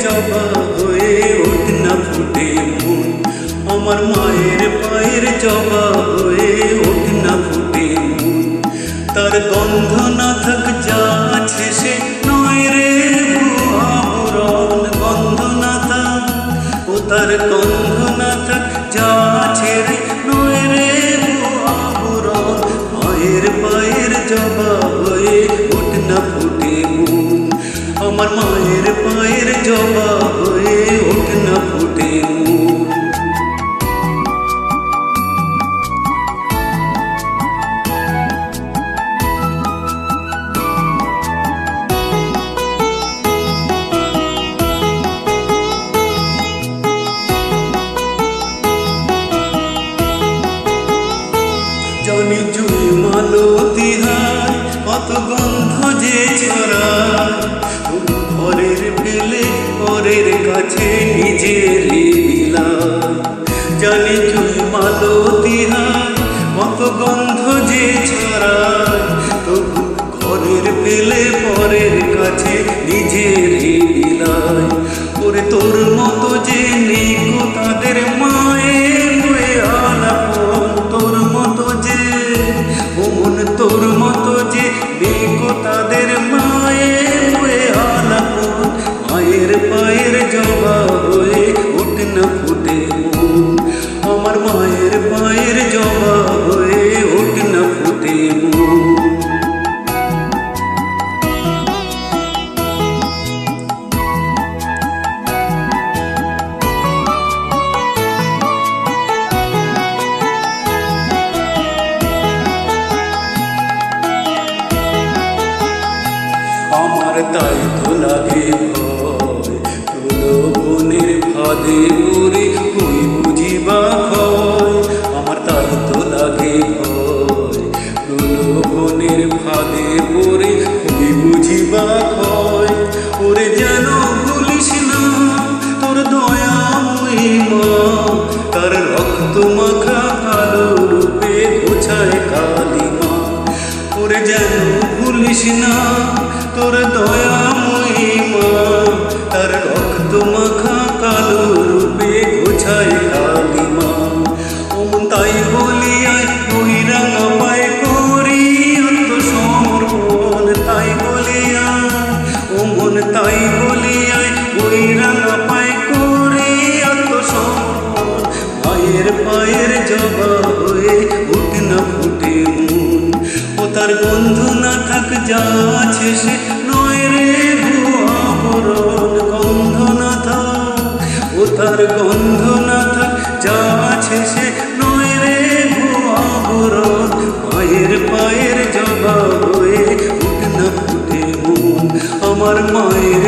জবা হয়ে ওঠ না ফুটে মন, আমার মায়ের পায়ের জবা হয়ে ওঠ না ফুটে মন। তার গন্ধ না থাক যা আছে সে নয় রে ভুয়া পুরন, গন্ধ না থাক ও তার গন্ধ না থাক যা আছে রে নয় রে ভুয়া পুরন। মায়ের পায়ের জবা হয়ে ওঠ না ফুটে মন, আমার মায়ের পায়ের জবা হয়ে ওঠ না ফুটে মন। জানি জুই মালতী হায় কত গন্ধ যে ছড়ায়, পরের পেলে পরের কাছে নিজের বিলায়। জানি জুই মালতী হায় কত গন্ধ যে ছড়ায়, তবু ঘরের পেলে পরের কাছে নিজের বিলায়। ওরে তোর মতো যে নেই গো তাদের মায়ের হয়ে আলাপন, তোর মতো যে ও মন তোর মতো যে নেই গো তাদের মায়ের হয়ে আলাপন। মায়ের পায়ের জবা হয়ে ওঠ না ফুটে মন, আমার মায়ের পায়ের জবা হয়ে ওঠ না ফুটে মন। আমার তাই তো লাগে ভয়, তুলো বনের ফাঁদে পড়ে হই বুঝিবা ভয়। আমার তাই তো লাগে ভয়, তুলো বনের ফাঁদে পড়ে হই বুঝিবা ভয়। ওরে যেন ভুলিস না তোর দয়াময়ী মা, তার রক্ত মাখা কালো রূপে গোছায় কালিমা। ওরে যেন ভুলিস না তোর দয়াময়ী মা, তার রক্ত মাখা কালো রূপে গোছায় কালিমা। ওমন তাই বলিয়ায় ওই রাঙা পায়ে করি আত্মসমর্পণ, তাই বলিয়ায় ওমন তাই বলিয়ায় ওই রাঙা পায়ে করি আত্মসমর্পণ। মায়ের পায়ের জবা হয়ে ওঠ না ফুটে মন, ও তার গন্ধ না থাক যা আছে সে নয় রে ভুয়া পুরন, গন্ধ না থাক ও তার গন্ধ না থাক যা আছে সে নয় রে ভুয়া পুরন। মায়ের পায়ের জবা হয়ে ওঠ না ফুটে মন, আমার মায়ের